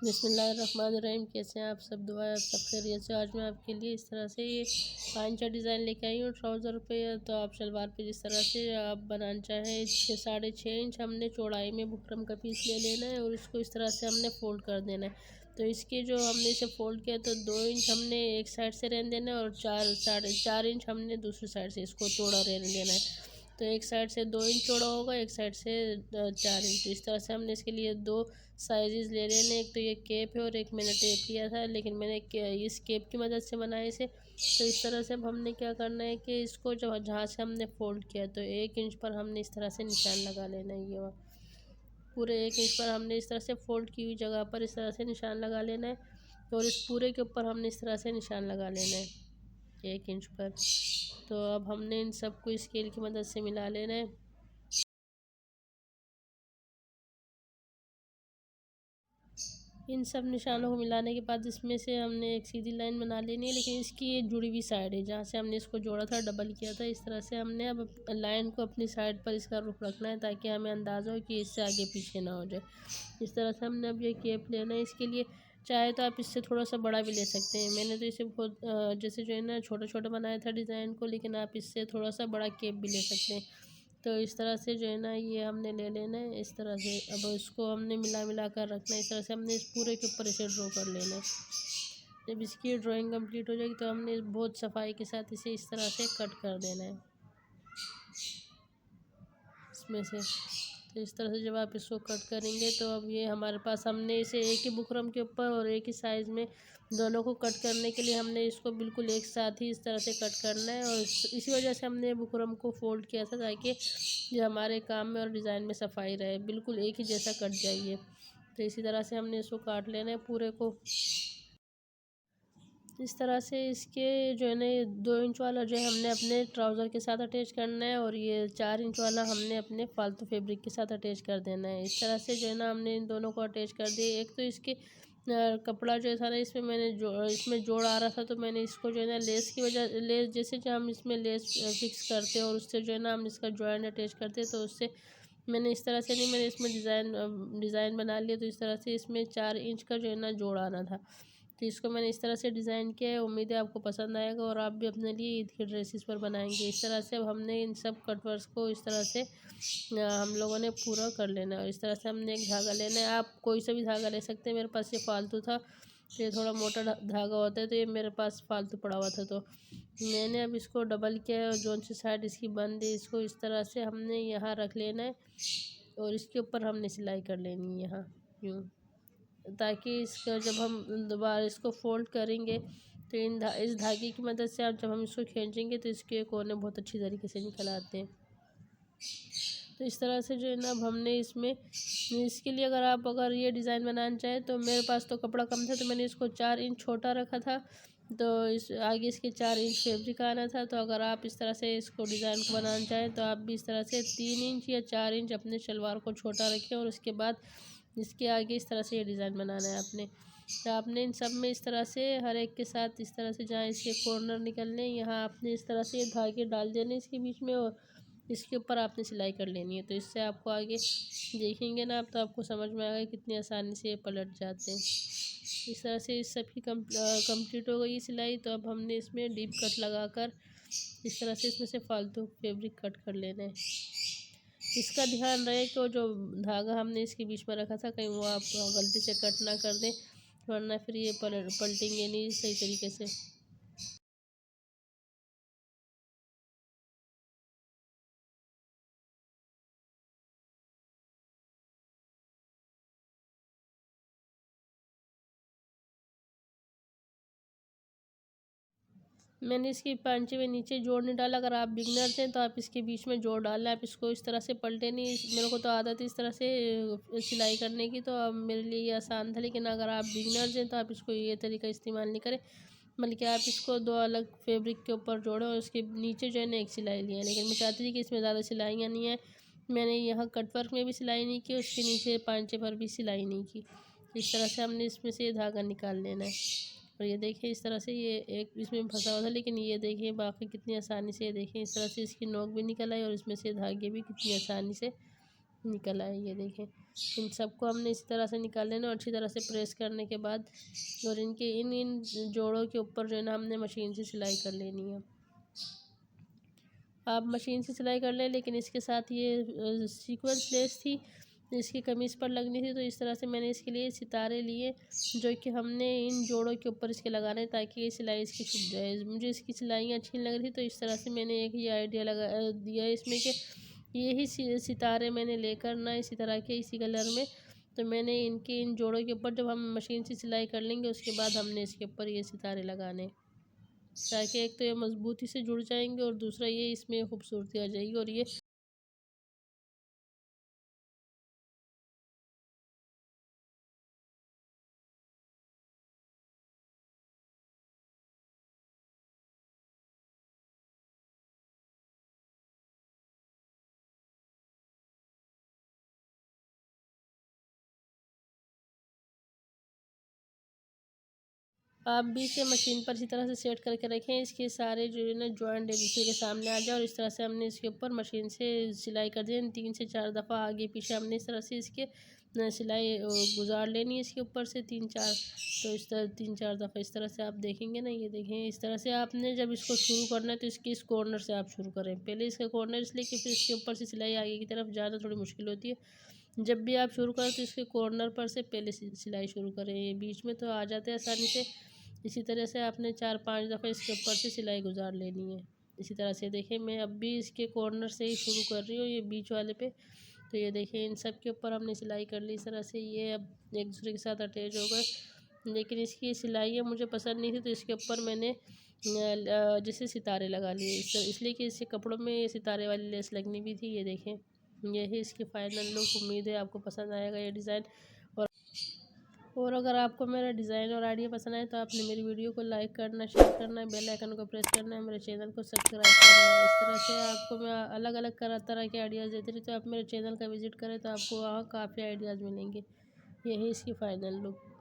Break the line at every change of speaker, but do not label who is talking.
बिस्मिल्लाहिर्रहमानिर्रहीम। कैसे हैं आप सब? दुआ है आप सब खैरियत से। आज मैं आपके लिए इस तरह से ये पांचा डिज़ाइन लेके आई हूँ ट्राउज़र पे। तो आप शलवार पे जिस तरह से आप बनाना चाहें, 6-6.5 इंच हमने चौड़ाई में बुकरम का पीस ले लेना है और इसको इस तरह से हमने फ़ोल्ड कर देना है। तो इसके जो हमने इसे फ़ोल्ड किया तो 2 इंच हमने एक साइड से रहने देना है और 4-4.5 इंच हमने दूसरी साइड से इसको चौड़ा रहने देना है। तो एक साइड से 2 इंच चौड़ा होगा, एक साइड से 4 इंच। तो इस तरह से हमने इसके लिए दो साइजेस ले लेने। एक तो ये केप है और एक मैंने टेप लिया था, लेकिन मैंने इस केप की मदद से बनाया इसे। तो इस तरह से अब हमने क्या करना है कि इसको जब जहाँ से हमने फ़ोल्ड किया तो 1 इंच पर हमने इस तरह से निशान लगा लेना है। ये पूरे 1 इंच पर हमने इस तरह से फ़ोल्ड की हुई जगह पर इस तरह से निशान लगा लेना है और इस पूरे के ऊपर हमने इस तरह से निशान लगा लेना है 1 इंच पर। तो अब हमने इन सबको स्केल की मदद से मिला लेना है। इन सब निशानों को मिलाने के बाद इसमें से हमने एक सीधी लाइन बना लेनी है, लेकिन इसकी ये जुड़ी हुई साइड है जहाँ से हमने इसको जोड़ा था, डबल किया था। इस तरह से हमने अब लाइन को अपनी साइड पर इसका रुख रखना है ताकि हमें अंदाज़ा हो कि इससे आगे पीछे ना हो जाए। इस तरह से हमने अब ये केप लेना है। इसके लिए चाहे तो आप इससे थोड़ा सा बड़ा भी ले सकते हैं। मैंने तो इसे बहुत जैसे जो है ना छोटा छोटा बनाया था डिज़ाइन को, लेकिन आप इससे थोड़ा सा बड़ा केप भी ले सकते हैं। तो इस तरह से जो है ना ये हमने ले लेना है इस तरह से। अब इसको हमने मिला मिला कर रखना है। इस तरह से हमने इस पूरे के ऊपर इसे ड्रॉ कर लेना है। जब इसकी ड्राइंग कंप्लीट हो जाएगी तो हमने बहुत सफाई के साथ इसे इस तरह से कट कर देना है इसमें से। तो इस तरह से जब आप इसको कट करेंगे तो अब ये हमारे पास, हमने इसे एक ही बुकरम के ऊपर और एक ही साइज़ में दोनों को कट करने के लिए हमने इसको बिल्कुल एक साथ ही इस तरह से कट करना है। और इसी वजह से हमने बुकरम को फ़ोल्ड किया था ताकि ये हमारे काम में और डिज़ाइन में सफाई रहे, बिल्कुल एक ही जैसा कट जाइए। तो इसी तरह से हमने इसको काट लेना है पूरे को। इस तरह से इसके जो है ना ये 2 इंच वाला जो है हमने अपने ट्राउज़र के साथ अटैच करना है और ये 4 इंच वाला हमने अपने फालतू फैब्रिक के साथ अटैच कर देना है। इस तरह से जो है ना हमने इन दोनों को अटैच कर दिया। एक तो इसके कपड़ा जो था ना इसमें मैंने इसमें जोड़ आ रहा था, तो मैंने इसको जो है ना लेस की वजह, लेस जैसे जो हम इसमें लेस फिक्स करते हैं और उससे जो है ना हम इसका जॉइंट अटैच करते हैं, तो उससे मैंने इस तरह से नहीं, मैंने इसमें डिज़ाइन बना लिया। तो इस तरह से इसमें 4 इंच का जो है ना जोड़ आना था। तो इसको मैंने इस तरह से डिज़ाइन किया है। उम्मीद है आपको पसंद आएगा और आप भी अपने लिए ईद के ड्रेसेस पर बनाएंगे। इस तरह से अब हमने इन सब कटवर्क्स को इस तरह से हम लोगों ने पूरा कर लेना है। और इस तरह से हमने एक धागा लेना है। आप कोई सा भी धागा ले सकते हैं। मेरे पास ये फालतू था, तो ये थोड़ा मोटा धागा होता है, तो ये मेरे पास फालतू पड़ा हुआ था, तो मैंने अब इसको डबल किया है और जो सी साइड इसकी बंद है इसको इस तरह से हमने यहाँ रख लेना है और इसके ऊपर हमने सिलाई कर लेनी है यहाँ यूँ, ताकि इसका जब हम दोबारा इसको फ़ोल्ड करेंगे तो इस धागे की मदद से आप जब हम इसको खींचेंगे तो इसके कोने बहुत अच्छी तरीके से निकल आते हैं। तो इस तरह से जो है ना अब हमने इसमें इसके लिए अगर ये डिज़ाइन बनाना चाहे, तो मेरे पास तो कपड़ा कम था तो मैंने इसको 4 इंच छोटा रखा था। तो इस आगे इसके 4 इंच फैब्रिक आना था। तो अगर आप इस तरह से इसको डिज़ाइन को बनाना चाहें तो आप भी इस तरह से 3 इंच या 4 इंच अपने शलवार को छोटा रखें और उसके बाद इसके आगे इस तरह से ये डिज़ाइन बनाना है आपने। तो आपने इन सब में इस तरह से हर एक के साथ इस तरह से जहाँ इसके कॉर्नर निकलने यहाँ आपने इस तरह से ये धागे डाल देने इसके बीच में और इसके ऊपर आपने सिलाई कर लेनी है। तो इससे आपको आगे देखेंगे ना आप, तो आपको समझ में आएगा कितनी आसानी से ये पलट जाते हैं। इस तरह से इस सब की कंप्लीट हो गई सिलाई। तो अब हमने इसमें डीप कट लगाकर इस तरह से इसमें से फालतू फैब्रिक कट कर लेना है। इसका ध्यान रहे कि जो धागा हमने इसके बीच में रखा था कहीं वो आप गलती से कट ना कर दें, वरना फिर ये पलटेंगे नहीं सही तरीके से। मैंने इसके पांचे में नीचे जोड़ नहीं डाला। अगर आप बिगनर थे तो आप इसके बीच में जोड़ डालें। आप इसको इस तरह से पलटे नहीं। मेरे को तो आदत है इस तरह से सिलाई करने की, तो अब मेरे लिए ये आसान था। लेकिन अगर आप बिगनर हैं तो आप इसको ये तरीका इस्तेमाल नहीं करें, बल्कि आप इसको दो अलग फैब्रिक के ऊपर जोड़ें और उसके नीचे जो है ना एक सिलाई लिया है। लेकिन मैं चाहती थी कि इसमें ज़्यादा सिलाइयाँ नहीं है, मैंने यहाँ कटवर्क में भी सिलाई नहीं की, उसके नीचे पांचे पर भी सिलाई नहीं की। इस तरह से हमने इसमें से ये धागा निकाल लेना है। और ये देखिए इस तरह से ये एक इसमें फंसा हुआ था, लेकिन ये देखिए बाकी कितनी आसानी से, ये देखिए इस तरह से इसकी नोक भी निकल आई और इसमें से धागे भी कितनी आसानी से निकल आए। ये देखें, इन सबको हमने इसी तरह से निकाल लेना और अच्छी तरह से प्रेस करने के बाद और इनके इन इन जोड़ों के ऊपर जो है ना हमने मशीन से सिलाई कर लेनी है। आप मशीन से सिलाई कर लें, लेकिन इसके साथ ये सीक्वेंस लेस थी, इसकी कमीज़ पर लगनी थी, तो इस तरह से मैंने इसके लिए सितारे लिए जो कि हमने इन जोड़ों के ऊपर इसके लगाने हैं ताकि ये सिलाई इसकी छुप जाए। मुझे इसकी सिलाइयाँ अच्छी नहीं लग रही थी, तो इस तरह से मैंने एक ही आइडिया दिया इसमें कि यही सितारे मैंने लेकर ना इसी तरह के इसी कलर में, तो मैंने इनके इन जोड़ों के ऊपर जब हम मशीन से सिलाई कर लेंगे उसके बाद हमने इसके ऊपर ये सितारे लगाने, ताकि एक तो ये मजबूती से जुड़ जाएंगे और दूसरा ये इसमें खूबसूरती आ जाएगी। और ये आप भी इसे मशीन पर इसी तरह से सेट करके रखें, इसके सारे जो है ना जॉइंट एक दूसरे के सामने आ जाए और इस तरह से हमने इसके ऊपर मशीन से सिलाई कर दी। 3 से 4 दफ़ा आगे पीछे हमने इस तरह से इसके सिलाई गुजार लेनी है इसके ऊपर से 3-4, तो इस तरह 3-4 दफ़ा इस तरह से आप देखेंगे ना। ये देखें, इस तरह से आपने जब इसको शुरू करना है तो इसके इस कॉर्नर से आप शुरू करें, पहले इसका कॉर्नर, इसलिए कि फिर इसके ऊपर से सिलाई आगे की तरफ ज़्यादा थोड़ी मुश्किल होती है। जब भी आप शुरू करें तो इसके कॉर्नर पर से पहले सिलाई शुरू करें, ये बीच में तो आ जाते हैं आसानी से। इसी तरह से आपने 4-5 दफ़ा इसके ऊपर से सिलाई गुजार लेनी है। इसी तरह से देखें, मैं अब भी इसके कॉर्नर से ही शुरू कर रही हूँ, ये बीच वाले पे। तो ये देखें, इन सब के ऊपर हमने सिलाई कर ली इस तरह से, ये अब एक दूसरे के साथ अटैच हो गए। लेकिन इसकी सिलाइयाँ मुझे पसंद नहीं थी, तो इसके ऊपर मैंने जैसे सितारे लगा लिए इसलिए कि इसके कपड़ों में ये सितारे वाली लेस लगनी भी थी। ये देखें, यही इसकी फ़ाइनल लुक। उम्मीद है आपको पसंद आएगा ये डिज़ाइन। और अगर आपको मेरा डिज़ाइन और आइडिया पसंद आए तो आपने मेरी वीडियो को लाइक करना, शेयर करना, बेल आइकन को प्रेस करना है, मेरे चैनल को सब्सक्राइब करना है। इस तरह से आपको मैं अलग अलग तरह के आइडियाज़ देती रही, तो आप मेरे चैनल का विज़िट करें तो आपको वहाँ काफ़ी आइडियाज़ मिलेंगे। यही इसकी फ़ाइनल लुक।